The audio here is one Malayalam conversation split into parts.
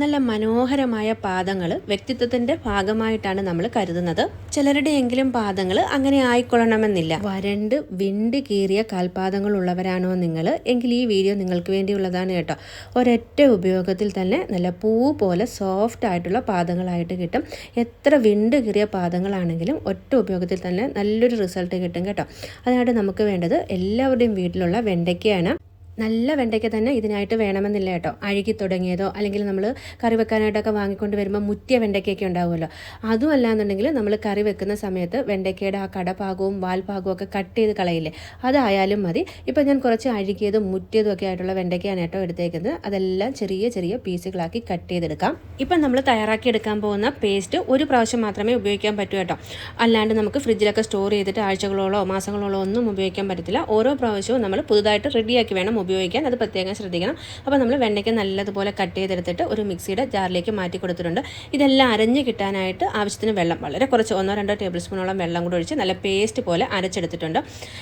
നല്ല മനോഹരമായ പാദങ്ങൾ വ്യക്തിത്വത്തിന്റെ ഭാഗമായിട്ടാണ് നമ്മൾ കരുതുന്നത്. ചിലരുടെയെങ്കിലും പാദങ്ങൾ അങ്ങനെ ആയിക്കൊള്ളണമെന്നില്ല. വരണ്ട് വിണ്ട് കീറിയ കാൽപാദങ്ങൾ ഉള്ളവരാണോ നിങ്ങൾ എങ്കിൽ ഈ വീഡിയോ നിങ്ങൾക്ക് വേണ്ടിയുള്ളതാണ് കേട്ടോ. ഒരൊറ്റ ഉപയോഗത്തിൽ തന്നെ നല്ല പൂ പോലെ സോഫ്റ്റ് ആയിട്ടുള്ള പാദങ്ങളായിട്ട് കിട്ടും. എത്ര വിണ്ട് കീറിയ പാദങ്ങളാണെങ്കിലും ഒറ്റ ഉപയോഗത്തിൽ തന്നെ നല്ലൊരു റിസൾട്ട് കിട്ടും കേട്ടോ. അതിനായിട്ട് നമുക്ക് വേണ്ടത് എല്ലാവരുടെയും വീട്ടിലുള്ള വെണ്ടയ്ക്കയാണ്. നല്ല വെണ്ടയ്ക്ക തന്നെ ഇതിനായിട്ട് വേണമെന്നില്ല കേട്ടോ. അഴുകി തുടങ്ങിയതോ അല്ലെങ്കിൽ നമ്മൾ കറി വെക്കാനായിട്ടൊക്കെ വാങ്ങിക്കൊണ്ട് വരുമ്പോൾ മുറ്റിയ വെണ്ടയ്ക്കൊക്കെ ഉണ്ടാവുമല്ലോ, അതും അല്ലാന്നുണ്ടെങ്കിൽ നമ്മൾ കറി വെക്കുന്ന സമയത്ത് വെണ്ടയ്ക്കയുടെ ആ കടഭാഗവും വാൽഭാഗവും ഒക്കെ കട്ട് ചെയ്ത് കളയില്ലേ, അതായാലും മതി. ഇപ്പം ഞാൻ കുറച്ച് അഴുകിയതും മുറ്റിയതും ഒക്കെ ആയിട്ടുള്ള വെണ്ടയ്ക്കയാണ് കേട്ടോ എടുത്തേക്കുന്നത്. അതെല്ലാം ചെറിയ ചെറിയ പീസുകളാക്കി കട്ട് ചെയ്തെടുക്കാം. ഇപ്പം നമ്മൾ തയ്യാറാക്കി എടുക്കാൻ പോകുന്ന പേസ്റ്റ് ഒരു പ്രാവശ്യം മാത്രമേ ഉപയോഗിക്കാൻ പറ്റൂ കേട്ടോ. അല്ലാണ്ട് നമുക്ക് ഫ്രിഡ്ജിലൊക്കെ സ്റ്റോർ ചെയ്തിട്ട് ആഴ്ചകളോളോ മാസങ്ങളോളോ ഒന്നും ഉപയോഗിക്കാൻ പറ്റത്തില്ല. ഓരോ പ്രാവശ്യവും നമ്മൾ പുതുതായിട്ട് റെഡിയാക്കി വേണം ഉപയോഗിക്കാൻ. അത് പ്രത്യേകം ശ്രദ്ധിക്കണം. അപ്പോൾ നമ്മൾ വെണ്ടയ്ക്ക നല്ലതുപോലെ കട്ട് ചെയ്തെടുത്തിട്ട് ഒരു മിക്സിയുടെ ജാറിലേക്ക് മാറ്റി കൊടുത്തിട്ടുണ്ട്. ഇതെല്ലാം അരഞ്ഞ് കിട്ടാനായിട്ട് ആവശ്യത്തിന് വെള്ളം, വളരെ കുറച്ച് 1-2 ടേബിൾ സ്പൂണോളം വെള്ളം കൂടെ ഒഴിച്ച് നല്ല പേസ്റ്റ് പോലെ അരച്ചെടുത്തിട്ടുണ്ട്.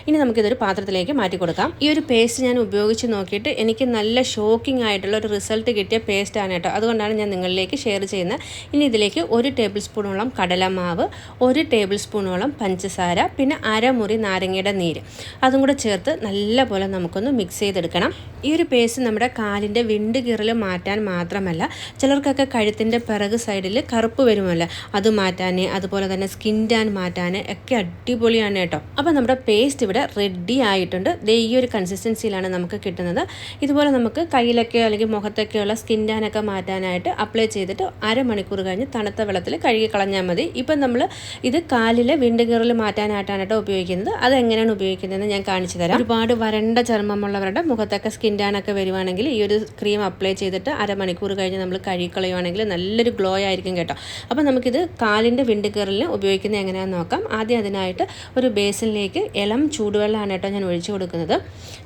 ഇനി നമുക്കിതൊരു പാത്രത്തിലേക്ക് മാറ്റി കൊടുക്കാം. ഈ ഒരു പേസ്റ്റ് ഞാൻ ഉപയോഗിച്ച് നോക്കിയിട്ട് എനിക്ക് നല്ല ഷോക്കിംഗ് ആയിട്ടുള്ള ഒരു റിസൾട്ട് കിട്ടിയ പേസ്റ്റാണ് കേട്ടോ. അതുകൊണ്ടാണ് ഞാൻ നിങ്ങളിലേക്ക് ഷെയർ ചെയ്യുന്നത്. ഇനി ഇതിലേക്ക് 1 ടേബിൾ സ്പൂണോളം കടലമാവ്, 1 ടേബിൾ സ്പൂണോളം പഞ്ചസാര, പിന്നെ അരമുറി നാരങ്ങയുടെ നീര്, അതും കൂടെ ചേർത്ത് നല്ലപോലെ നമുക്കൊന്ന് മിക്സ് ചെയ്തെടുക്കാം. ഈ ഒരു പേസ്റ്റ് നമ്മുടെ കാലിൻ്റെ വിണ്ട് കീറൽ മാറ്റാൻ മാത്രമല്ല, ചിലർക്കൊക്കെ കഴുത്തിൻ്റെ പിറക് സൈഡിൽ കറുപ്പ് വരുമല്ലോ, അത് മാറ്റാൻ, അതുപോലെ തന്നെ സ്കിൻ ടാൻ മാറ്റാൻ ഒക്കെ അടിപൊളിയാണ് കേട്ടോ. അപ്പോൾ നമ്മുടെ പേസ്റ്റ് ഇവിടെ റെഡി ആയിട്ടുണ്ട്. ഈ ഒരു കൺസിസ്റ്റൻസിയിലാണ് നമുക്ക് കിട്ടുന്നത്. ഇതുപോലെ നമുക്ക് കയ്യിലൊക്കെ അല്ലെങ്കിൽ മുഖത്തൊക്കെയുള്ള സ്കിൻ ടാനൊക്കെ മാറ്റാനായിട്ട് അപ്ലൈ ചെയ്തിട്ട് അരമണിക്കൂർ കഴിഞ്ഞ് തണുത്ത വെള്ളത്തിൽ കഴുകി കളഞ്ഞാൽ മതി. ഇപ്പം നമ്മൾ ഇത് കാലിലെ വിണ്ട് കീറൽ മാറ്റാനായിട്ടാണ് കേട്ടോ ഉപയോഗിക്കുന്നത്. അതെങ്ങനെയാണ് ഉപയോഗിക്കുന്നതെന്ന് ഞാൻ കാണിച്ചു തരാം. ഒരുപാട് വരണ്ട ചർമ്മമുള്ളവരുടെ മുഖത്തൊക്കെ സ്കിൻ ടാൻ ഒക്കെ വരുവാണെങ്കിൽ ഈ ഒരു ക്രീം അപ്ലൈ ചെയ്തിട്ട് അരമണിക്കൂർ കഴിഞ്ഞ് നമ്മൾ കഴുകിക്കളയുവാണെങ്കിൽ നല്ലൊരു ഗ്ലോ ആയിരിക്കും കേട്ടോ. അപ്പോൾ നമുക്കിത് കാലിൻ്റെ വിണ്ട് കീറലിന് ഉപയോഗിക്കുന്നത് എങ്ങനെയാണെന്ന് നോക്കാം. ആദ്യം അതിനായിട്ട് ഒരു ബേസിനിലേക്ക് ഇളം ചൂടുവെള്ളമാണ് കേട്ടോ ഞാൻ ഒഴിച്ചു കൊടുക്കുന്നത്.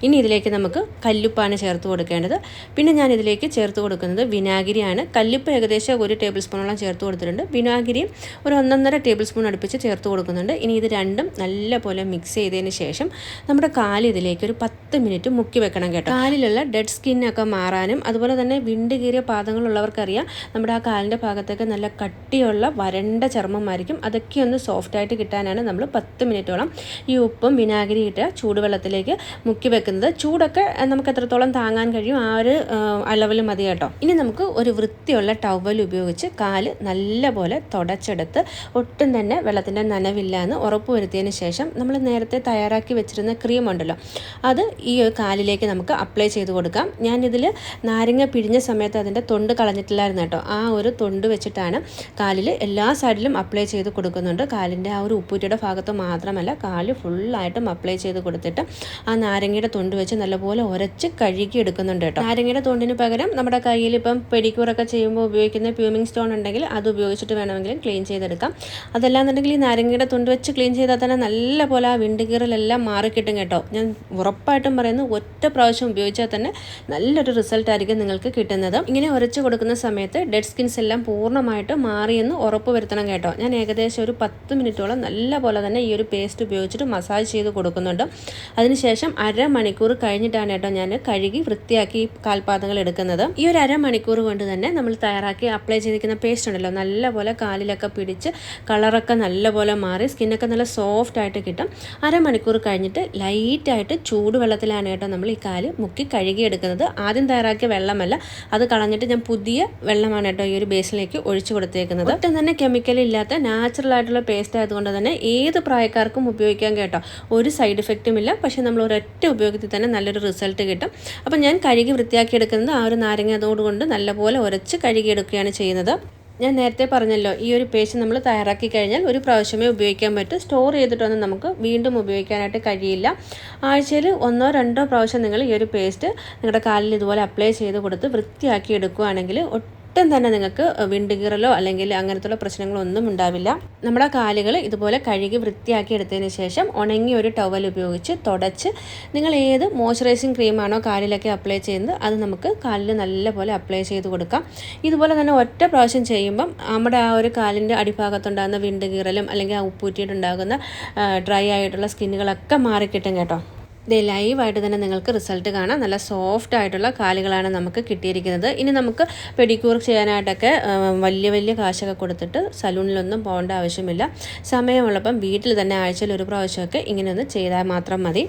ഇനി ഇതിലേക്ക് നമുക്ക് കല്ലുപ്പാണ് ചേർത്ത് കൊടുക്കേണ്ടത്. പിന്നെ ഞാൻ ഇതിലേക്ക് ചേർത്ത് കൊടുക്കുന്നത് വിനാഗിരിയാണ്. കല്ലുപ്പ് ഏകദേശം 1 ടേബിൾ സ്പൂണോളം ചേർത്ത് കൊടുത്തിട്ടുണ്ട്. വിനാഗിരിയും ഒരു 1.5 ടേബിൾ സ്പൂൺ അടുപ്പിച്ച് ചേർത്ത് കൊടുക്കുന്നുണ്ട്. ഇനി ഇത് രണ്ടും നല്ലപോലെ മിക്സ് ചെയ്തതിന് ശേഷം നമ്മുടെ കാല് ഇതിലേക്ക് ഒരു 10 മിനിറ്റ് മുക്കി വെക്കണം കേട്ടോ. കാലിലുള്ള ഡെഡ് സ്കിന്നൊക്കെ മാറാനും അതുപോലെ തന്നെ വിണ്ട് കീറിയ പാദങ്ങളുള്ളവർക്കറിയാം നമ്മുടെ ആ കാലിൻ്റെ ഭാഗത്തൊക്കെ നല്ല കട്ടിയുള്ള വരണ്ട ചർമ്മമായിരിക്കും. അതൊക്കെ ഒന്ന് സോഫ്റ്റായിട്ട് കിട്ടാനാണ് നമ്മൾ 10 മിനിറ്റോളം ഈ ഉപ്പും വിനാഗിരി ഇട്ട ചൂടുവെള്ളത്തിലേക്ക് മുക്കി വെക്കുന്നത്. ചൂടൊക്കെ നമുക്ക് എത്രത്തോളം താങ്ങാൻ കഴിയും ആ ഒരു അളവിൽ മതി കേട്ടോ. ഇനി നമുക്ക് ഒരു വൃത്തിയുള്ള ടവൽ ഉപയോഗിച്ച് കാല് നല്ലപോലെ തുടച്ചെടുത്ത് ഒട്ടും തന്നെ വെള്ളത്തിൻ്റെ നനവില്ല എന്ന് ഉറപ്പുവരുത്തിയതിന് ശേഷം നമ്മൾ നേരത്തെ തയ്യാറാക്കി വെച്ചിരുന്ന ക്രീം ഉണ്ടല്ലോ, അത് ഈ കാലിലേക്ക് നമുക്ക് അപ്ലൈ ചെയ്ത് കൊടുക്കാം. ഞാനിതിൽ നാരങ്ങ പിഴിഞ്ഞ സമയത്ത് അതിൻ്റെ തൊണ്ട് കളഞ്ഞിട്ടില്ലായിരുന്നു കേട്ടോ. ആ ഒരു തൊണ്ട് വെച്ചിട്ടാണ് കാലിൽ എല്ലാ സൈഡിലും അപ്ലൈ ചെയ്ത് കൊടുക്കുന്നുണ്ട്. കാലിൻ്റെ ആ ഒരു ഉപ്പൂറ്റിയുടെ ഭാഗത്ത് മാത്രമല്ല, കാല് ഫുള്ളായിട്ടും അപ്ലൈ ചെയ്ത് കൊടുത്തിട്ട് ആ നാരങ്ങയുടെ തൊണ്ട് വെച്ച് നല്ലപോലെ ഉരച്ച് കഴുകി എടുക്കുന്നുണ്ട് കേട്ടോ. നാരങ്ങയുടെ തൊണ്ടിന് പകരം നമ്മുടെ കയ്യിൽ ഇപ്പം പെഡിക്യൂറൊക്കെ ചെയ്യുമ്പോൾ ഉപയോഗിക്കുന്ന പ്യൂമിങ് സ്റ്റോൺ ഉണ്ടെങ്കിൽ അത് ഉപയോഗിച്ചിട്ട് വേണമെങ്കിലും ക്ലീൻ ചെയ്തെടുക്കാം. അതല്ലാന്നുണ്ടെങ്കിൽ ഈ നാരങ്ങയുടെ തൊണ്ട് വെച്ച് ക്ലീൻ ചെയ്താൽ തന്നെ നല്ലപോലെ ആ വിണ്ട് കീറലെല്ലാം മാറിക്കിട്ടും കേട്ടോ. ഞാൻ ഉറപ്പായിട്ടും പറയുന്നു, ഒറ്റ പ്രാവശ്യം ഉപയോഗിച്ചാൽ തന്നെ നല്ലൊരു റിസൾട്ട് ആയിരിക്കും നിങ്ങൾക്ക് കിട്ടുന്നത്. ഇങ്ങനെ ഉരച്ച് കൊടുക്കുന്ന സമയത്ത് ഡെഡ് സ്കിൻസ് എല്ലാം പൂർണ്ണമായിട്ട് മാറിയെന്ന് ഉറപ്പ് വരുത്തണം കേട്ടോ. ഞാൻ ഏകദേശം ഒരു 10 മിനിറ്റോളം നല്ലപോലെ തന്നെ ഈ ഒരു പേസ്റ്റ് ഉപയോഗിച്ചിട്ട് മസാജ് ചെയ്ത് കൊടുക്കുന്നുണ്ട്. അതിനുശേഷം അരമണിക്കൂർ കഴിഞ്ഞിട്ടാണ് കേട്ടോ ഞാൻ കഴുകി വൃത്തിയാക്കി കാൽപാദങ്ങൾ എടുക്കുന്നത്. ഈ ഒരു അരമണിക്കൂർ കൊണ്ട് തന്നെ നമ്മൾ തയ്യാറാക്കി അപ്ലൈ ചെയ്തിരിക്കുന്ന പേസ്റ്റ് ഉണ്ടല്ലോ, നല്ലപോലെ കാലിലൊക്കെ പിടിച്ച് കളറൊക്കെ നല്ലപോലെ മാറി സ്കിന്നൊക്കെ നല്ല സോഫ്റ്റ് ആയിട്ട് കിട്ടും. അരമണിക്കൂർ കഴിഞ്ഞിട്ട് ലൈറ്റായിട്ട് ചൂടുവെള്ളത്തിലാണ് കേട്ടോ നമ്മൾ ഈ കാല് മുക്കി കഴുകിയെടുക്കുന്നത്. ആദ്യം തയ്യാറാക്കിയ വെള്ളമല്ല, അത് കളഞ്ഞിട്ട് ഞാൻ പുതിയ വെള്ളമാണ് കേട്ടോ ഈ ഒരു ബേസിലേക്ക് ഒഴിച്ചു കൊടുത്തേക്കുന്നത്. ഒട്ടും തന്നെ കെമിക്കൽ ഇല്ലാത്ത നാച്ചുറൽ ആയിട്ടുള്ള പേസ്റ്റ് ആയതുകൊണ്ട് തന്നെ ഏത് പ്രായക്കാർക്കും ഉപയോഗിക്കാൻ കേട്ടോ. ഒരു സൈഡ് എഫക്റ്റും ഇല്ല. പക്ഷേ നമ്മൾ ഒരൊറ്റ ഉപയോഗത്തിൽ തന്നെ നല്ലൊരു റിസൾട്ട് കിട്ടും. അപ്പം ഞാൻ കഴുകി വൃത്തിയാക്കി എടുക്കുന്നത് ആ ഒരു നാരങ്ങ അതോടുകൊണ്ട് നല്ലപോലെ ഉരച്ച് കഴുകിയെടുക്കുകയാണ് ചെയ്യുന്നത്. ഞാൻ നേരത്തെ പറഞ്ഞല്ലോ, ഈ ഒരു പേസ്റ്റ് നമ്മൾ തയ്യാറാക്കി കഴിഞ്ഞാൽ ഒരു പ്രാവശ്യമേ ഉപയോഗിക്കാൻ പറ്റും. സ്റ്റോർ ചെയ്തിട്ടൊന്നും നമുക്ക് വീണ്ടും ഉപയോഗിക്കാനായിട്ട് കഴിയില്ല. ആഴ്ചയിൽ 1-2 പ്രാവശ്യം നിങ്ങൾ ഈ ഒരു പേസ്റ്റ് നിങ്ങളുടെ കാലിൽ ഇതുപോലെ അപ്ലൈ ചെയ്ത് കൊടുത്ത് വൃത്തിയാക്കി എടുക്കുകയാണെങ്കിൽ ഒട്ടും തന്നെ നിങ്ങൾക്ക് വിണ്ട് കീറലോ അല്ലെങ്കിൽ അങ്ങനത്തുള്ള പ്രശ്നങ്ങളൊന്നും ഉണ്ടാവില്ല. നമ്മുടെ കാലുകൾ ഇതുപോലെ കഴുകി വൃത്തിയാക്കി എടുത്തതിന് ശേഷം ഉണങ്ങിയ ഒരു ടവൽ ഉപയോഗിച്ച് തുടച്ച് നിങ്ങൾ ഏത് മോയ്സ്ചറൈസിങ് ക്രീമാണോ കാലിലൊക്കെ അപ്ലൈ ചെയ്യുന്നത് അത് നമുക്ക് കാലിൽ നല്ലപോലെ അപ്ലൈ ചെയ്ത് കൊടുക്കാം. ഇതുപോലെ തന്നെ ഒറ്റ പ്രാവശ്യം ചെയ്യുമ്പം നമ്മുടെ ആ ഒരു കാലിൻ്റെ അടിഭാഗത്തുണ്ടാകുന്ന വിണ്ട് കീറലും അല്ലെങ്കിൽ ആ ഉപ്പൂറ്റിയിട്ടുണ്ടാകുന്ന ഡ്രൈ ആയിട്ടുള്ള സ്കിന്നുകളൊക്കെ മാറിക്കിട്ടും കേട്ടോ. ഇത് ലൈവായിട്ട് തന്നെ നിങ്ങൾക്ക് റിസൾട്ട് കാണാം. നല്ല സോഫ്റ്റ് ആയിട്ടുള്ള കാലുകളാണ് നമുക്ക് കിട്ടിയിരിക്കുന്നത്. ഇനി നമുക്ക് പെഡിക്യൂർ ചെയ്യാനായിട്ടൊക്കെ വലിയ വലിയ കാശൊക്കെ കൊടുത്തിട്ട് സലൂണിലൊന്നും പോകേണ്ട ആവശ്യമില്ല. സമയമുള്ളപ്പം വീട്ടിൽ തന്നെ ആഴ്ചയിൽ ഒരു പ്രാവശ്യമൊക്കെ ഇങ്ങനെയൊന്ന് ചെയ്താൽ മാത്രം മതി.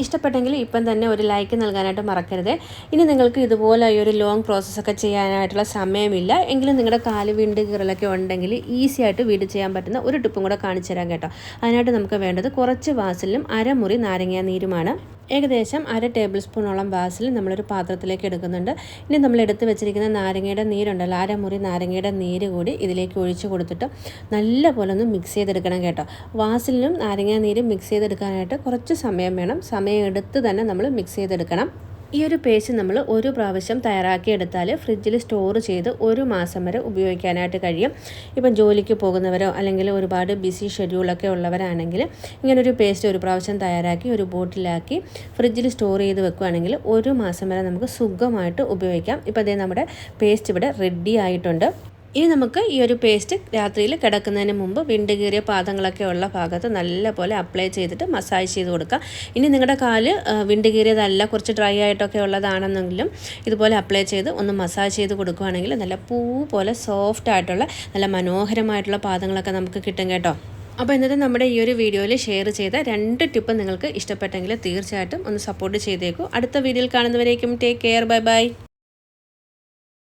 ഇഷ്ടപ്പെട്ടെങ്കിൽ ഇപ്പം തന്നെ ഒരു ലൈക്ക് നൽകാനായിട്ട് മറക്കരുത്. ഇനി നിങ്ങൾക്ക് ഇതുപോലെ ഈ ഒരു ലോങ് പ്രോസസ്സൊക്കെ ചെയ്യാനായിട്ടുള്ള സമയമില്ല എങ്കിലും നിങ്ങളുടെ കാല് വിണ്ട് കീറലൊക്കെ ഉണ്ടെങ്കിൽ ഈസി ആയിട്ട് വീട്ടിൽ ചെയ്യാൻ പറ്റുന്ന ഒരു ടിപ്പും കൂടെ കാണിച്ചു തരാം കേട്ടോ. അതിനായിട്ട് നമുക്ക് വേണ്ടത് കുറച്ച് വാസലിനും അരമുറി നാരങ്ങ നീരുമാണ്. ഏകദേശം 1 ടേബിൾ സ്പൂണോളം വാസൽ നമ്മളൊരു പാത്രത്തിലേക്ക് എടുക്കുന്നുണ്ട്. ഇനി നമ്മൾ എടുത്ത് വെച്ചിരിക്കുന്ന നാരങ്ങയുടെ നീരുണ്ടല്ലോ, അരമുറി നാരങ്ങയുടെ നീര് കൂടി ഇതിലേക്ക് ഒഴിച്ച് കൊടുത്തിട്ട് നല്ല പോലെ ഒന്ന് മിക്സ് ചെയ്തെടുക്കണം കേട്ടോ. വാസലിനും നാരങ്ങ നീരും മിക്സ് ചെയ്തെടുക്കാനായിട്ട് കുറച്ച് സമയം വേണം. സമയം എടുത്ത് തന്നെ നമ്മൾ മിക്സ് ചെയ്തെടുക്കണം. ഈ ഒരു പേസ്റ്റ് നമ്മൾ ഒരു പ്രാവശ്യം തയ്യാറാക്കിയെടുത്താൽ ഫ്രിഡ്ജിൽ സ്റ്റോർ ചെയ്ത് 1 മാസം വരെ ഉപയോഗിക്കാനായിട്ട് കഴിയും. ഇപ്പം ജോലിക്ക് പോകുന്നവരോ അല്ലെങ്കിൽ ഒരുപാട് ബിസി ഷെഡ്യൂളൊക്കെ ഉള്ളവരാണെങ്കിൽ ഇങ്ങനൊരു പേസ്റ്റ് ഒരു പ്രാവശ്യം തയ്യാറാക്കി ഒരു ബോട്ടിലാക്കി ഫ്രിഡ്ജിൽ സ്റ്റോർ ചെയ്ത് വെക്കുകയാണെങ്കിൽ 1 മാസം വരെ നമുക്ക് സുഖമായിട്ട് ഉപയോഗിക്കാം. ഇപ്പോൾ അതേ നമ്മുടെ പേസ്റ്റ് ഇവിടെ റെഡി ആയിട്ടുണ്ട്. ഇനി നമുക്ക് ഈ ഒരു പേസ്റ്റ് രാത്രിയിൽ കിടക്കുന്നതിന് മുമ്പ് വിണ്ട് കീറിയ പാദങ്ങളൊക്കെ ഉള്ള ഭാഗത്ത് നല്ലപോലെ അപ്ലൈ ചെയ്തിട്ട് മസാജ് ചെയ്ത് കൊടുക്കുക. ഇനി നിങ്ങളുടെ കാല് വിണ്ട് കീറിയതല്ല, കുറച്ച് ഡ്രൈ ആയിട്ടൊക്കെ ഉള്ളതാണെന്നെങ്കിലും ഇതുപോലെ അപ്ലൈ ചെയ്ത് ഒന്ന് മസാജ് ചെയ്ത് കൊടുക്കുകയാണെങ്കിൽ നല്ല പൂ പോലെ സോഫ്റ്റ് ആയിട്ടുള്ള നല്ല മനോഹരമായിട്ടുള്ള പാദങ്ങളൊക്കെ നമുക്ക് കിട്ടും കേട്ടോ. അപ്പോൾ ഇന്നത്തെ നമ്മുടെ ഈ ഒരു വീഡിയോയിൽ ഷെയർ ചെയ്ത 2 ടിപ്പ് നിങ്ങൾക്ക് ഇഷ്ടപ്പെട്ടെങ്കിൽ തീർച്ചയായിട്ടും ഒന്ന് സപ്പോർട്ട് ചെയ്തേക്കൂ. അടുത്ത വീഡിയോയിൽ കാണുന്നവരേക്കും ടേക്ക് കെയർ. Bye bye.